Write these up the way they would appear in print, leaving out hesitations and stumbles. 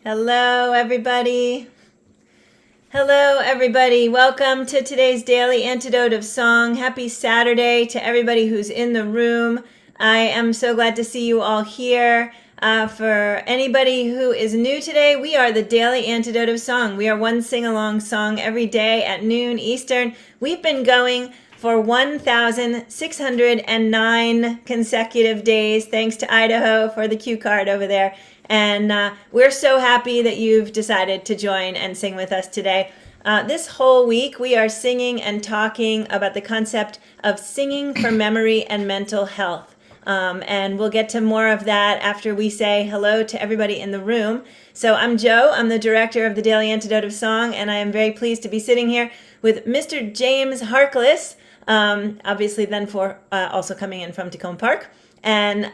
Hello, everybody. Hello, everybody. Welcome to today's Daily Antidote of Song. Happy Saturday to everybody who's in the room. I am so glad to see you all here. For anybody who is new today, we are the Daily Antidote of Song. We are one sing-along song every day at noon Eastern. We've been going for 1,609 consecutive days, thanks to Idaho for the cue card over there. And we're so happy that you've decided to join and sing with us today. This whole week, we are singing and talking about the concept of singing for memory and mental health. And we'll get to more of that after we say hello to everybody in the room. So I'm Jo. I'm the director of the Daily Antidote of Song, and I am very pleased to be sitting here with Mr. James Harkless, obviously then for also coming in from Tacoma Park. And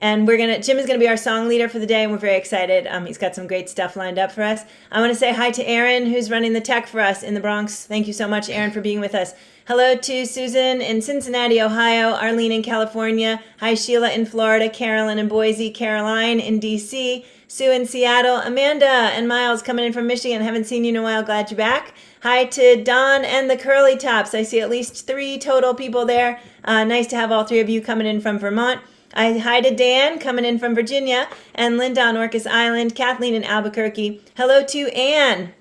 Jim is gonna be our song leader for the day, and we're very excited. He's got some great stuff lined up for us. I want to say hi to Aaron, who's running the tech for us in the Bronx. Thank you so much, Aaron, for being with us. Hello to Susan in Cincinnati, Ohio, Arlene in California. Hi, Sheila in Florida, Carolyn in Boise, Caroline in DC, Sue in Seattle, Amanda and Miles coming in from Michigan. Haven't seen you in a while. Glad you're back. Hi to Don and the Curly Tops. I see at least 3 total people there. Nice to have all 3 of you coming in from Vermont. Hi to Dan coming in from Virginia, and Linda on Orcas Island, Kathleen in Albuquerque. Hello to Anne.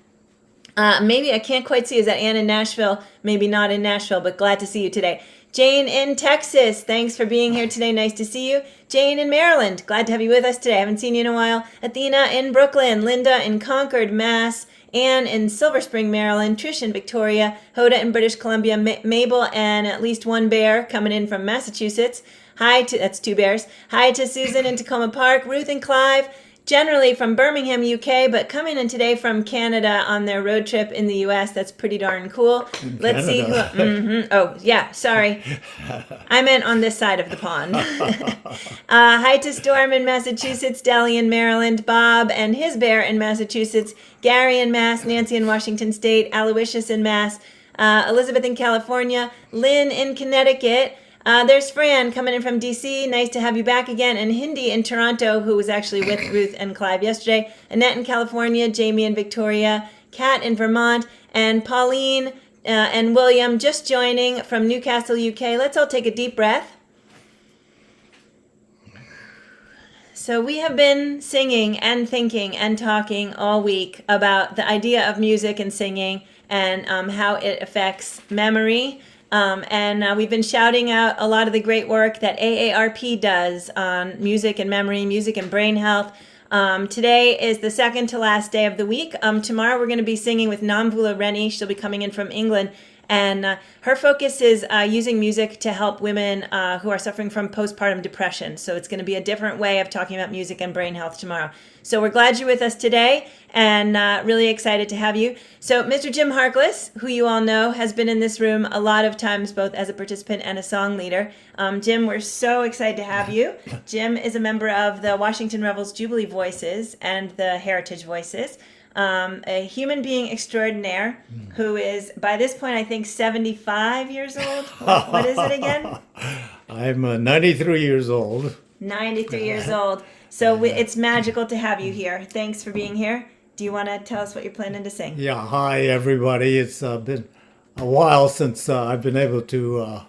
Maybe I can't quite see. Is that Anne in Nashville? Maybe not in Nashville, but glad to see you today. Jane in Texas. Thanks for being here today. Nice to see you. Jane in Maryland. Glad to have you with us today. Haven't seen you in a while. Athena in Brooklyn. Linda in Concord, Mass. Anne in Silver Spring, Maryland. Trish in Victoria. Hoda in British Columbia. Mabel and at least one bear coming in from Massachusetts. That's 2 bears. Hi to Susan in Tacoma Park. Ruth and Clive, generally from Birmingham, UK, but coming in today from Canada on their road trip in the US. That's pretty darn cool. Let's see who. Oh, yeah, sorry. I meant on this side of the pond. Hi to Storm in Massachusetts, Deli in Maryland, Bob and his bear in Massachusetts, Gary in Mass, Nancy in Washington State, Aloysius in Mass, Elizabeth in California, Lynn in Connecticut. There's Fran coming in from DC. Nice to have you back again. And Hindi in Toronto, who was actually with Ruth and Clive yesterday. Annette in California, Jamie in Victoria, Kat in Vermont, and Pauline and William just joining from Newcastle, UK. Let's all take a deep breath. So we have been singing and thinking and talking all week about the idea of music and singing and how it affects memory. We've been shouting out a lot of the great work that AARP does on music and memory, music and brain health. Today is the second to last day of the week. Tomorrow we're going to be singing with Namvula Rennie. She'll be coming in from England. And her focus is using music to help women who are suffering from postpartum depression. So it's going to be a different way of talking about music and brain health tomorrow. So we're glad you're with us today and really excited to have you. So Mr. Jim Harkless, who you all know, has been in this room a lot of times, both as a participant and a song leader. Jim, we're so excited to have you. Jim is a member of the Washington Rebels Jubilee Voices and the Heritage Voices. A human being extraordinaire who is, by this point, I think 75 years old. What is it again? I'm 93 years old. 93 years old. So it's magical to have you here. Thanks for being here. Do you want to tell us what you're planning to sing? Yeah, hi everybody. It's been a while since I've been able to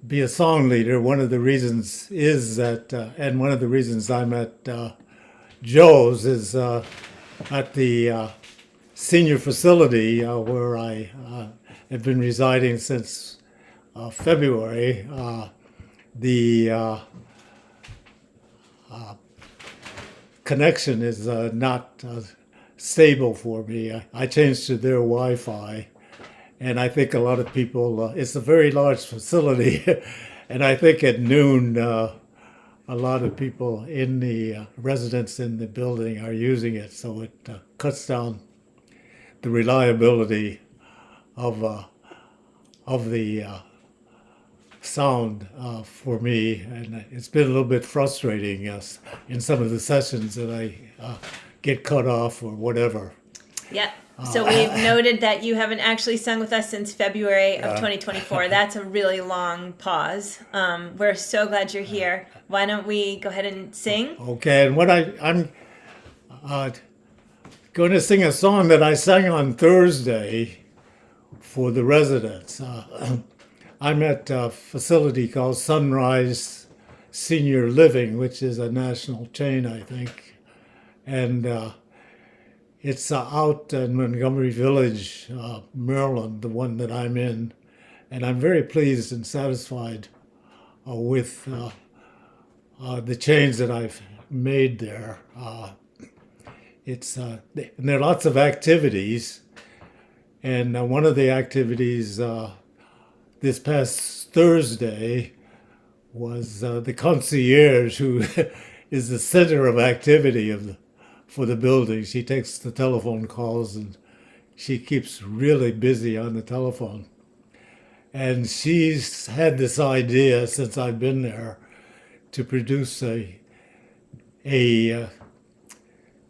be a song leader. One of the reasons is that, and one of the reasons I'm at Joe's is at the senior facility where I have been residing since February. The connection is not stable for me. I changed to their Wi-Fi, and I think a lot of people, it's a very large facility, and I think at noon, a lot of people in the residents in the building are using it, so it cuts down the reliability of the sound for me, and it's been a little bit frustrating in some of the sessions that I get cut off or whatever. Yep. So we've noted that you haven't actually sung with us since February of 2024. That's a really long pause. We're so glad you're here. Why don't we go ahead and sing? Okay, and what Going to sing a song that I sang on Thursday for the residents. I'm at a facility called Sunrise Senior Living, which is a national chain, I think. And it's out in Montgomery Village, Maryland, the one that I'm in. And I'm very pleased and satisfied with the change that I've made there. And there are lots of activities. And one of the activities this past Thursday was the concierge, who is the center of activity for the building. She takes the telephone calls and she keeps really busy on the telephone. And she's had this idea since I've been there to produce a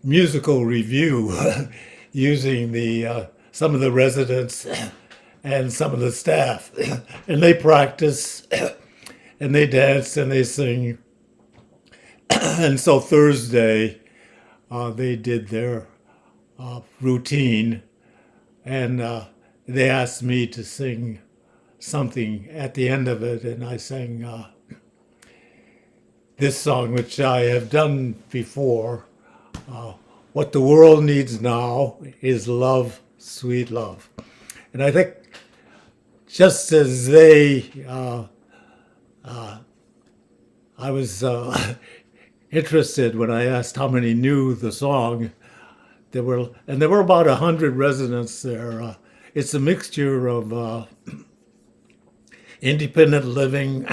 musical review using some of the residents and some of the staff. And they practice and they dance and they sing. And so Thursday, they did their routine, and they asked me to sing something at the end of it, and I sang this song, which I have done before. What the world needs now is love, sweet love. And I think just as I was interested when I asked how many knew the song. There were about 100 residents there. It's a mixture of independent living.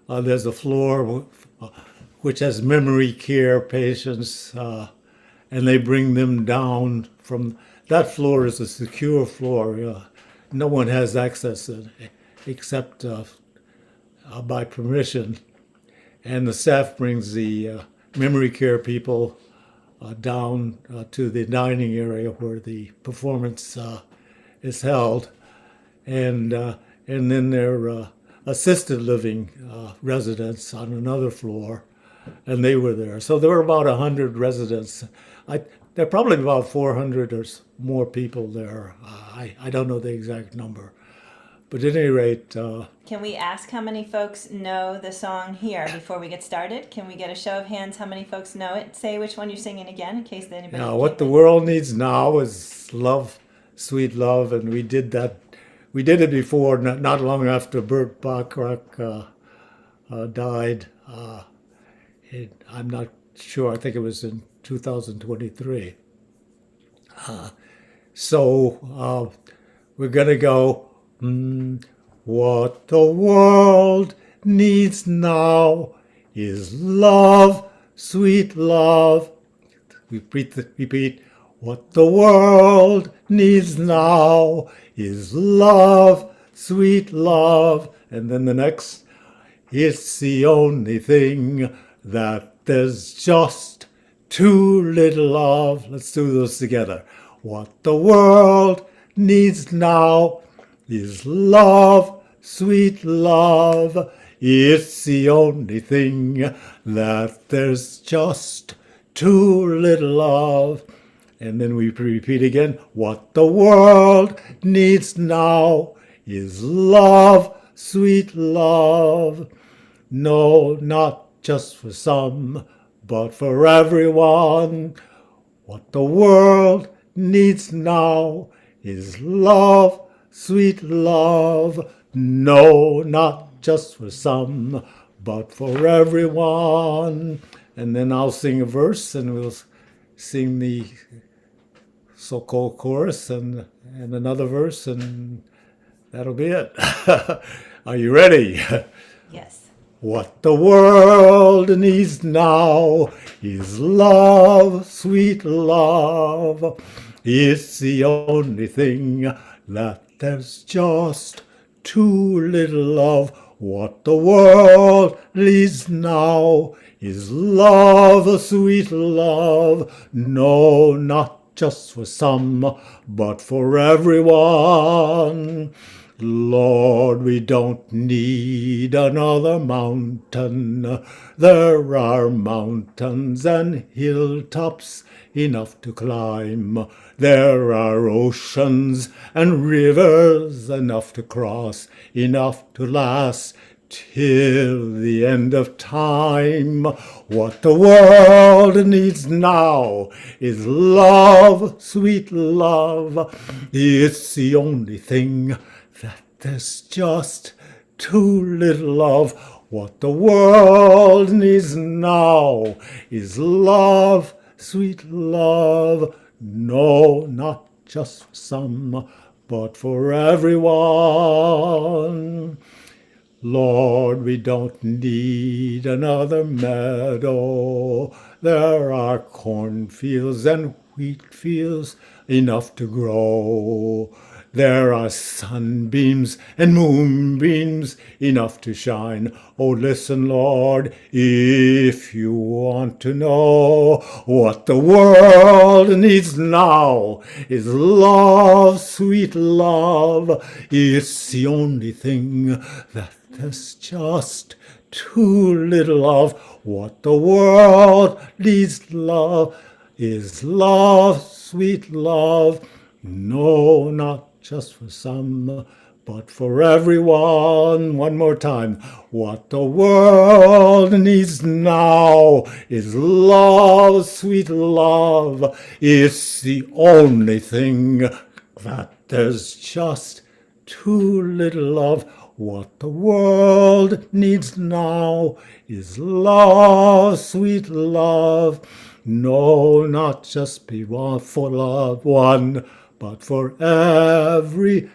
There's a floor which has memory care patients, and they bring them down from that floor. Is a secure floor. No one has access to it except by permission. And the staff brings the memory care people down to the dining area where the performance is held, and then there are assisted living residents on another floor, and they were there. So there were about 100 residents. There are probably about 400 or more people there. I don't know the exact number. But at any rate... Can we ask how many folks know the song here before we get started? Can we get a show of hands how many folks know it? Say which one you're singing again in case anybody... Now, what the world needs now is love, sweet love, and we did that. We did it before, not long after Burt Bacharach died. I'm not sure. I think it was in 2023. So we're going to go... What the world needs now is love, sweet love. Repeat. What the world needs now is love, sweet love. And then the next, it's the only thing that there's just too little of. Let's do those together. What the world needs now is love, sweet love. It's the only thing that there's just too little of. And then we repeat again. What the world needs now is love, sweet love. No, not just for some, but for everyone. What the world needs now is love, sweet love. No, not just for some, but for everyone. And then I'll sing a verse, and we'll sing the so-called chorus and another verse, and that'll be it. Are you ready? Yes. What the world needs now is love, sweet love. It's the only thing that there's just too little of. What the world needs now is love, sweet love. No, not just for some, but for everyone. Lord, we don't need another mountain. There are mountains and hilltops enough to climb. There are oceans and rivers enough to cross, enough to last till the end of time. What the world needs now is love, sweet love. It's the only thing that there's just too little of. What the world needs now is love, sweet love. No, not just for some, but for everyone. Lord, we don't need another meadow. There are cornfields and wheat fields enough to grow. There are sunbeams and moonbeams enough to shine. Oh, listen, Lord, if you want to know what the world needs now is love, sweet love. It's the only thing that there's just too little of. What the world needs love is love, sweet love. No, not just for some, but for everyone. One more time. What the world needs now is love, sweet love. It's the only thing that there's just too little of. What the world needs now is love, sweet love. No, not just be one for love, one, but for everyone.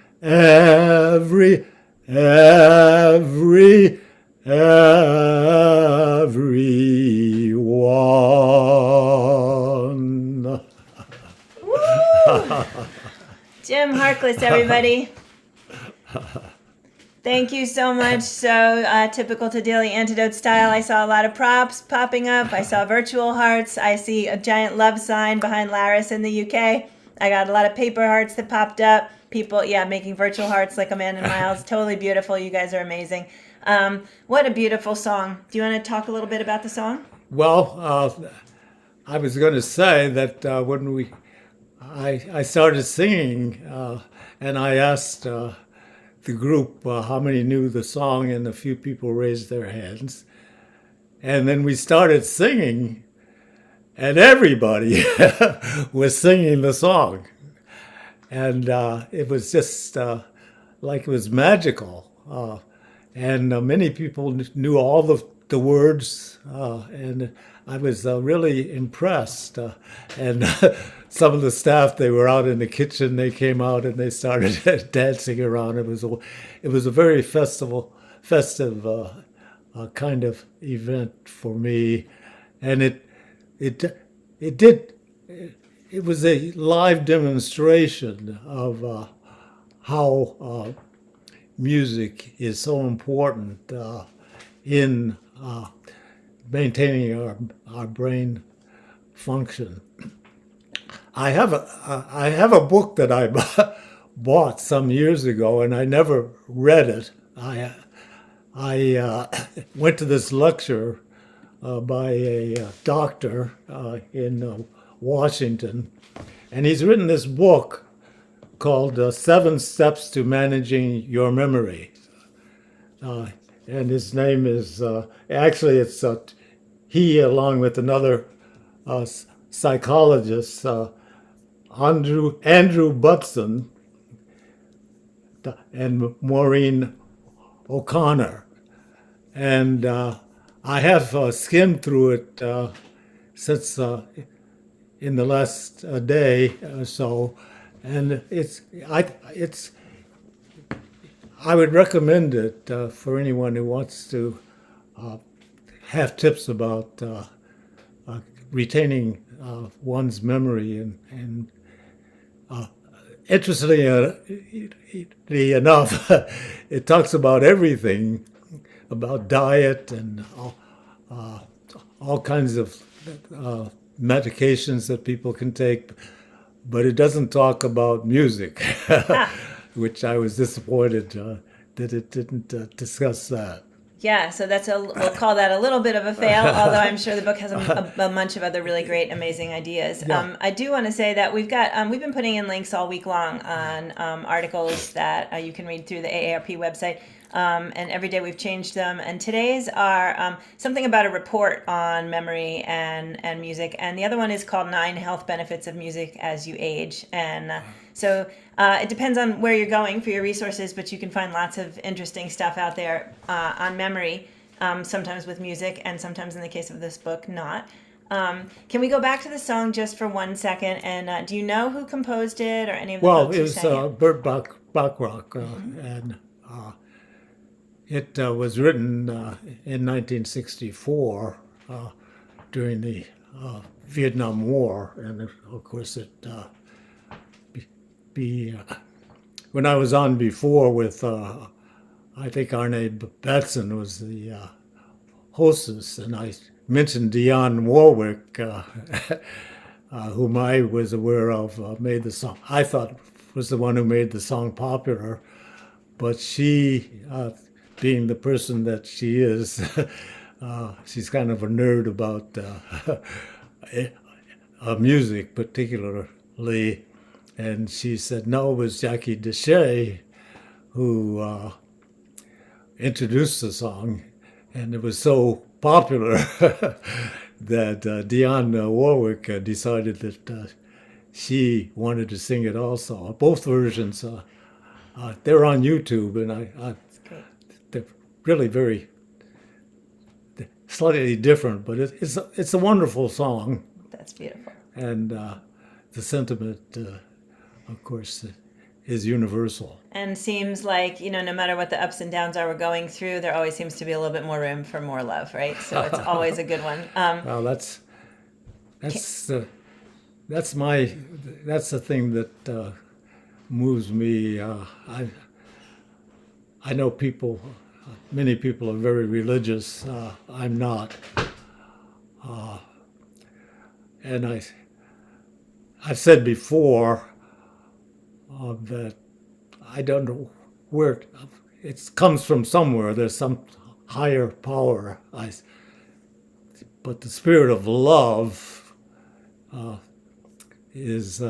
Jim Harkless, everybody. Thank you so much. So typical to Daily Antidote style. I saw a lot of props popping up. I saw virtual hearts. I see a giant love sign behind Laris in the UK. I got a lot of paper hearts that popped up. People, making virtual hearts like Amanda and Miles. Totally beautiful. You guys are amazing. What a beautiful song. Do you want to talk a little bit about the song? Well, I was going to say that when I started singing, and I asked the group how many knew the song, and a few people raised their hands. And then we started singing, and everybody was singing the song. And it was just like it was magical. And many people knew all the words, and I was really impressed. And some of the staff, they were out in the kitchen, they came out and they started dancing around. It was a very festive kind of event for me. And it was a live demonstration of how music is so important in maintaining our brain function. I have a book that I bought some years ago, and I never read it. I went to this lecture by a doctor in Washington, and he's written this book called 7 Steps to Managing Your Memory. And his name is, actually it's he, along with another psychologist, Andrew Butson, and Maureen O'Connor. And I have skimmed through it since in the last day or so, and I would recommend it for anyone who wants to have tips about retaining one's memory. And interestingly enough, it talks about everything, about diet and all kinds of medications that people can take, but it doesn't talk about music. which I was disappointed that it didn't discuss that. Yeah, so we'll call that a little bit of a fail, although I'm sure the book has a bunch of other really great, amazing ideas. Yeah. I do want to say that we've been putting in links all week long on articles that you can read through the AARP website. And every day we've changed them. And today's are something about a report on memory and music. And the other one is called 9 Health Benefits of Music as You Age. And so it depends on where you're going for your resources, but you can find lots of interesting stuff out there on memory, sometimes with music, and sometimes in the case of this book, not. Can we go back to the song just for 1 second? And do you know who composed it or any of the Well, folks it who was sang it? Burt Bacharach, and it was written in 1964 during the Vietnam War, and of course when I was on before with I think Arne Batson was the hostess, and I mentioned Dionne Warwick, whom I was aware of, made the song. I thought was the one who made the song popular, but she, being the person that she is, she's kind of a nerd about music particularly, and she said no, it was Jackie Deshay who introduced the song, and it was so popular that Dionne Warwick decided that she wanted to sing it also. Both versions, they're on YouTube, and they're really very slightly different, but it's a wonderful song. That's beautiful. And the sentiment, of course, is universal. And seems like, no matter what the ups and downs are we're going through, there always seems to be a little bit more room for more love, right? So it's always a good one. Well, that's the thing that moves me. I know many people are very religious. I'm not, and I've said before that I don't know where it comes from. Somewhere there's some higher power. But the spirit of love is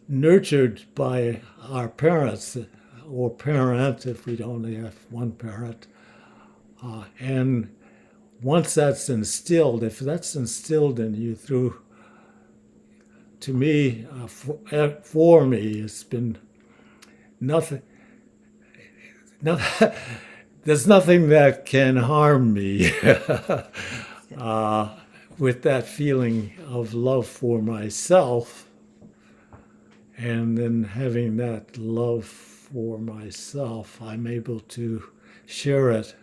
nurtured by our parents, or parent if we only have one parent. And once that's instilled, if that's instilled in you to me, for me, it's been nothing. There's nothing that can harm me with that feeling of love for myself, and then having that love for myself, I'm able to share it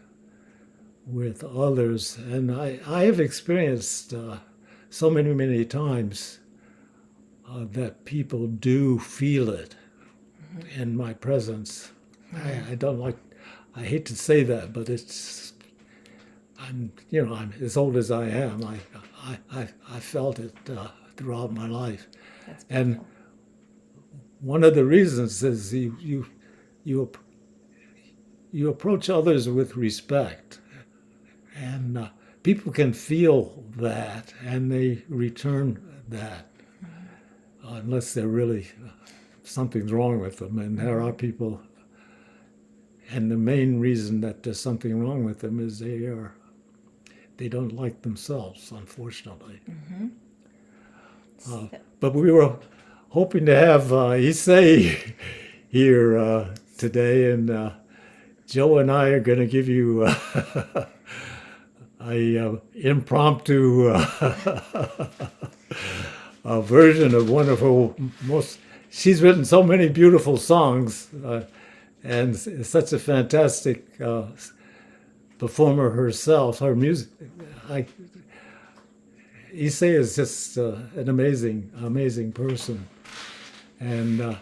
with others. And I have experienced so many times that people do feel it in my presence. I don't like, I hate to say that, but I'm as old as I am. I felt it throughout my life. That's And one of the reasons is you approach others with respect, and people can feel that, and they return that, unless they're really something's wrong with them. And there are people, and the main reason that there's something wrong with them is they don't like themselves, unfortunately. But we were hoping to have Issei here today, and Joe and I are going to give you a impromptu a version of one of her most. She's written so many beautiful songs, and is such a fantastic performer herself. Her music, Issei is just an amazing person. And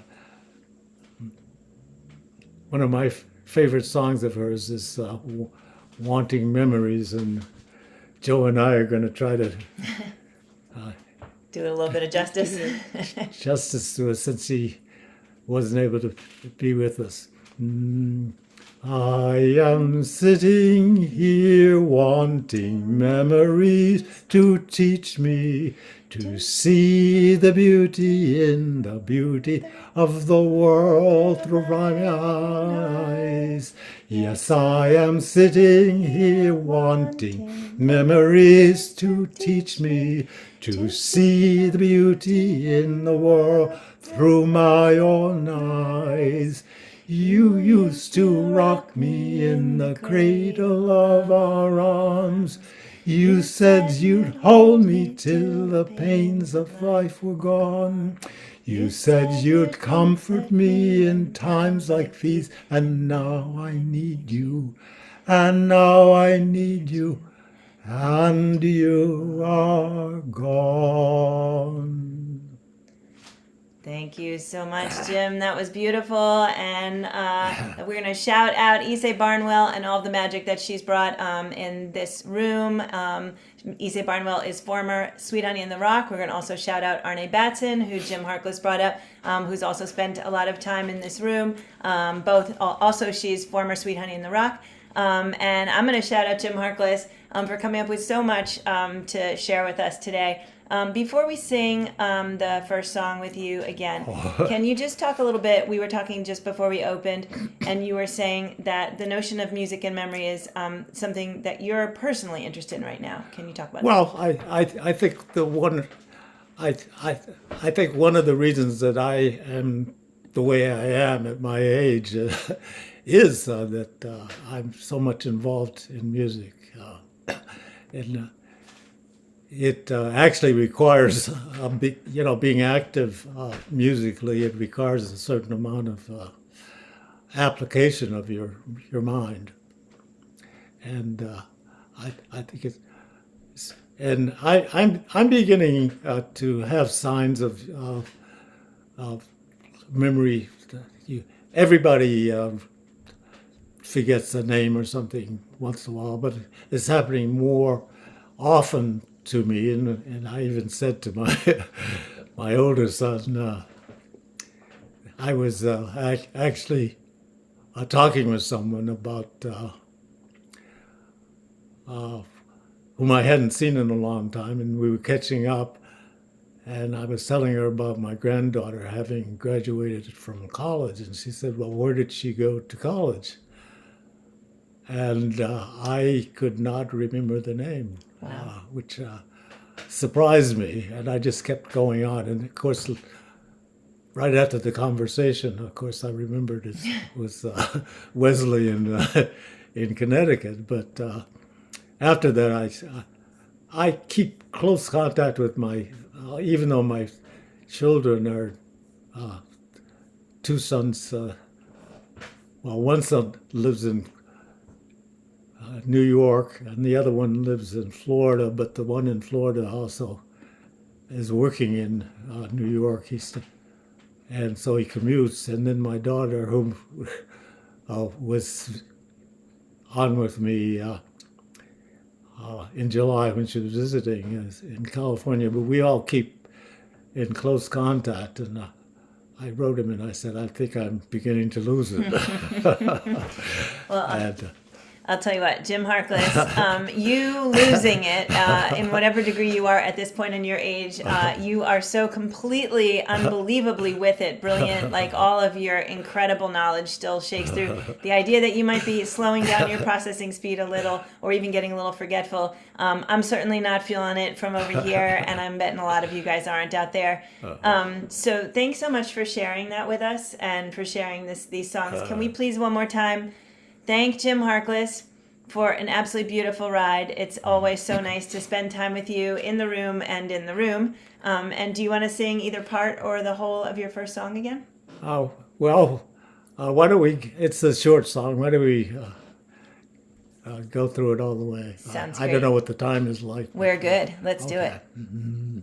one of my favorite songs of hers is Wanting Memories, and Joe and I are going to try to do it a little bit of justice. justice to it, since she wasn't able to be with us. I am sitting here wanting memories to teach me to see the beauty in the beauty of the world through my eyes. Yes, I am sitting here wanting memories to teach me to see the beauty in the world through my own eyes. You used to rock me in the cradle of our arms. You said you'd hold me till the pains of life were gone. You said you'd comfort me in times like these, and now I need you, and now I need you, and you are gone. Thank you so much, Jim. That was beautiful. And we're going to shout out Issei Barnwell and all of the magic that she's brought in this room. Issei Barnwell is former Sweet Honey in the Rock. We're going to also shout out Arne Batson, who Jim Harkless brought up, who's also spent a lot of time in this room. Also, she's former Sweet Honey in the Rock. And I'm going to shout out Jim Harkless for coming up with so much to share with us today. Before we sing the first song with you again, can you just talk a little bit? We were talking just before we opened, and you were saying that the notion of music and memory is something that you're personally interested in right now. Can you talk about that? Well, I think I think one of the reasons that I am the way I am at my age is that I'm so much involved in music. It actually requires, being active musically. It requires a certain amount of application of your mind, and I think it's, and I'm beginning to have signs of memory. Everybody forgets a name or something once in a while, but it's happening more often to me, and I even said to my older son, I was actually talking with someone about whom I hadn't seen in a long time, and we were catching up, and I was telling her about my granddaughter having graduated from college, and she said, well, where did she go to college? And I could not remember the name. Wow. Which surprised me, and I just kept going on. And of course, right after the conversation, of course, I remembered it was Wesleyan in Connecticut. But after that, I keep close contact with my, even though my children are two sons. One son lives in New York, and the other one lives in Florida, but the one in Florida also is working in New York. And so he commutes. And then my daughter, who was on with me in July when she was visiting, is in California. But we all keep in close contact. And I wrote him and I said, I think I'm beginning to lose it. Well, I'll tell you what, Jim Harkless, you losing it in whatever degree you are at this point in your age, you are so completely, unbelievably with it, brilliant, like all of your incredible knowledge still shakes through. The idea that you might be slowing down your processing speed a little or even getting a little forgetful, I'm certainly not feeling it from over here, and I'm betting a lot of you guys aren't out there. So thanks so much for sharing that with us and for sharing these songs. Can we please one more time thank Jim Harkless for an absolutely beautiful ride. It's always so nice to spend time with you in the room and in the room. And do you want to sing either part or the whole of your first song again? Why don't we, it's a short song, why don't we go through it all the way? Sounds great. I don't know what the time is like. We're good. Let's do it. Mm-hmm.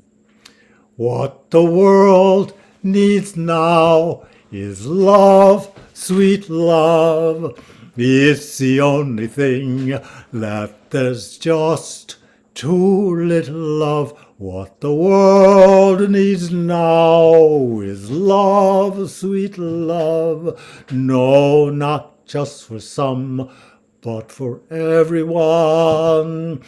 What the world needs now is love, sweet love. It's the only thing that there's just too little of. What the world needs now is love, sweet love. No, not just for some, but for everyone.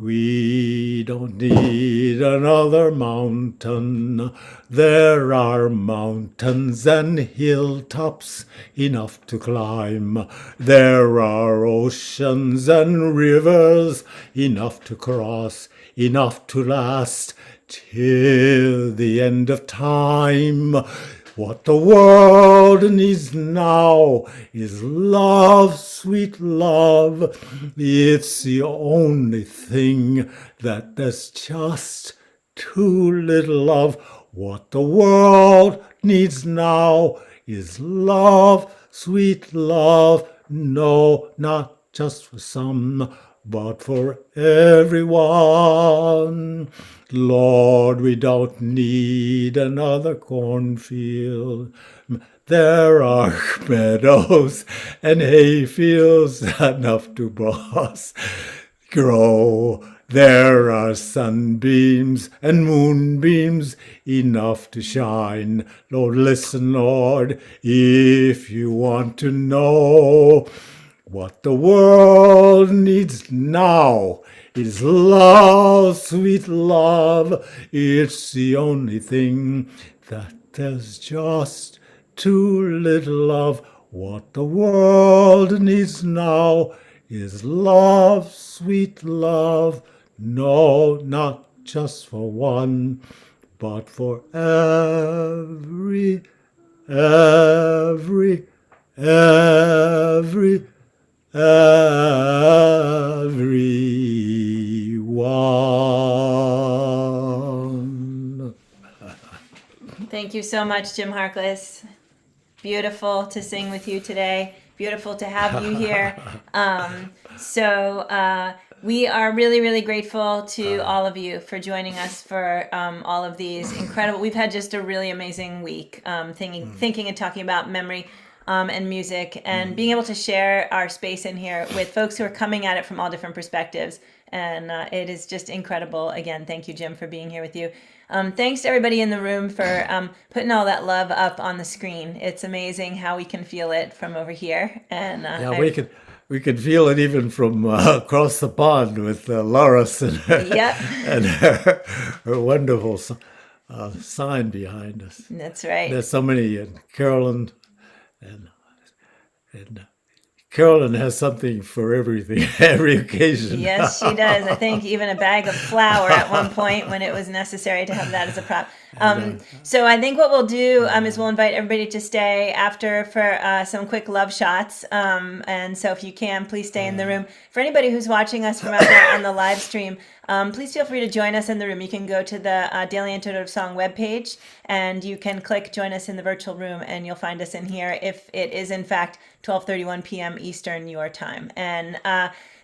We don't need another mountain. There are mountains and hilltops enough to climb. There are oceans and rivers enough to cross, enough to last till the end of time. What the world needs now is love, sweet love. It's the only thing that there's just too little of. What the world needs now is love, sweet love. No, not just for some, but for everyone. Lord, we don't need another cornfield. There are meadows and hayfields enough to boss grow. There are sunbeams and moonbeams enough to shine. Lord, listen, Lord, if you want to know what the world needs now is love, sweet love. It's the only thing that there's just too little of. What the world needs now is love, sweet love. No, not just for one, but for everyone. Thank you so much, Jim Harkless. Beautiful to sing with you today. Beautiful to have you here. We are really, really grateful to all of you for joining us for all of these incredible. We've had just a really amazing week thinking and talking about memory and music and being able to share our space in here with folks who are coming at it from all different perspectives. And it is just incredible. Again, thank you, Jim, for being here with you. Thanks to everybody in the room for putting all that love up on the screen. It's amazing how we can feel it from over here. And we could feel it even from across the pond with Loris and her, Yep. and her wonderful sign behind us. That's right. There's so many, and Carolyn Carolyn has something for everything, every occasion. Yes, she does. I think even a bag of flour at one point when it was necessary to have that as a prop. So I think what we'll do is we'll invite everybody to stay after for some quick love shots. And so if you can, please stay in the room. For anybody who's watching us from out there on the live stream, please feel free to join us in the room. You can go to the Daily Antidote of Song webpage and you can click join us in the virtual room and you'll find us in here if it is in fact 12:31 p.m. Eastern your time. And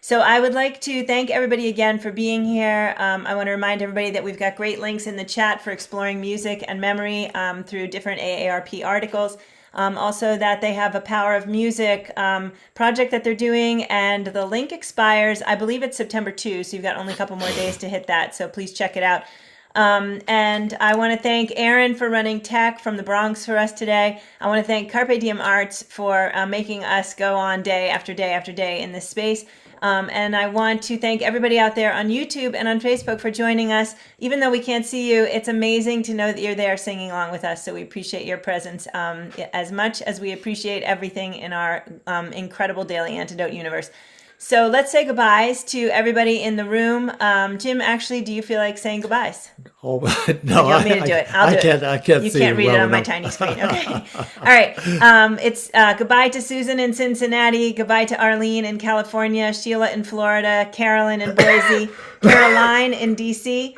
so I would like to thank everybody again for being here. I want to remind everybody that we've got great links in the chat for exploring music and memory through different AARP articles. Also that they have a Power of Music project that they're doing, and the link expires, I believe it's September 2, so you've got only a couple more days to hit that, so please check it out. And I want to thank Aaron for running tech from the Bronx for us today. I want to thank Carpe Diem Arts for making us go on day after day after day in this space. And I want to thank everybody out there on YouTube and on Facebook for joining us. Even though we can't see you, it's amazing to know that you're there singing along with us. So we appreciate your presence as much as we appreciate everything in our incredible Daily Antidote universe. So let's say goodbyes to everybody in the room. Jim, actually, do you feel like saying goodbyes? Oh, no. You want me to do it? I'll do it. I can't You see can't it read well it on my enough. tiny screen. Okay. All right. It's goodbye to Susan in Cincinnati. Goodbye to Arlene in California. Sheila in Florida. Carolyn in Boise. Caroline in D.C.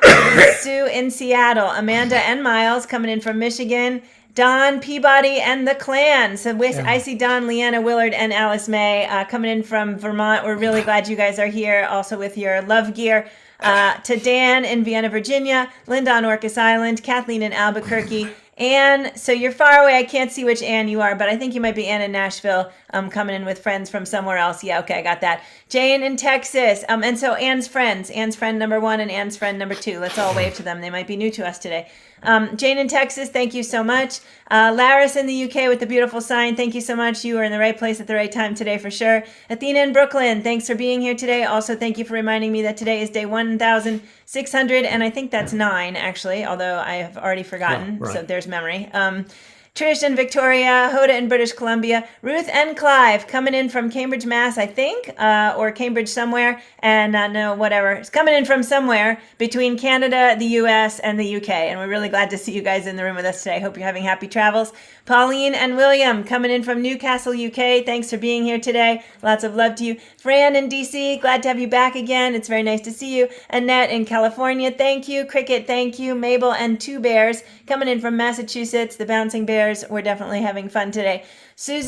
Sue in Seattle. Amanda and Miles coming in from Michigan. Don Peabody and the Clan. So I see Don, Leanna Willard, and Alice May coming in from Vermont. We're really glad you guys are here, also with your love gear. To Dan in Vienna, Virginia, Linda on Orcas Island, Kathleen in Albuquerque, Anne, so you're far away. I can't see which Anne you are, but I think you might be Anne in Nashville, coming in with friends from somewhere else. Yeah, okay, I got that. Jane in Texas. And so Anne's friend number 1 and Anne's friend number 2. Let's all wave to them. They might be new to us today. Jane in Texas, thank you so much. Laris in the UK with the beautiful sign, thank you so much. You are in the right place at the right time today for sure. Athena in Brooklyn, thanks for being here today. Also, thank you for reminding me that today is day 1,600, and I think that's 9 actually, although I have already forgotten, right. So there's memory. Trish and Victoria, Hoda in British Columbia, Ruth and Clive coming in from Cambridge, Mass, I think, or Cambridge somewhere, and no, whatever. It's coming in from somewhere between Canada, the US, and the UK, and we're really glad to see you guys in the room with us today. Hope you're having happy travels. Pauline and William coming in from Newcastle, UK. Thanks for being here today. Lots of love to you. Fran in DC, glad to have you back again. It's very nice to see you. Annette in California, thank you. Cricket, thank you. Mabel and Two Bears coming in from Massachusetts, the Bouncing Bears. We're definitely having fun today. Sue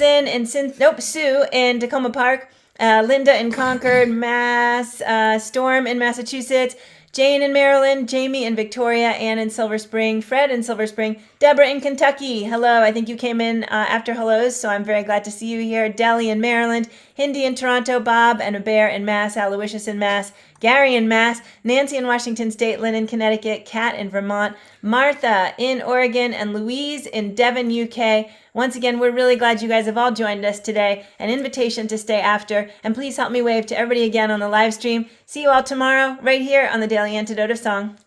in Tacoma Park. Linda in Concord, Mass. Storm in Massachusetts. Jane in Maryland, Jamie in Victoria, Ann in Silver Spring, Fred in Silver Spring, Deborah in Kentucky. Hello, I think you came in after hellos, so I'm very glad to see you here. Deli in Maryland, Hindi in Toronto, Bob and a Bear in Mass, Aloysius in Mass, Gary in Mass, Nancy in Washington State, Lynn in Connecticut, Kat in Vermont, Martha in Oregon, and Louise in Devon, UK. Once again, we're really glad you guys have all joined us today. An invitation to stay after, and please help me wave to everybody again on the live stream. See you all tomorrow, right here on the Daily Antidote of Song.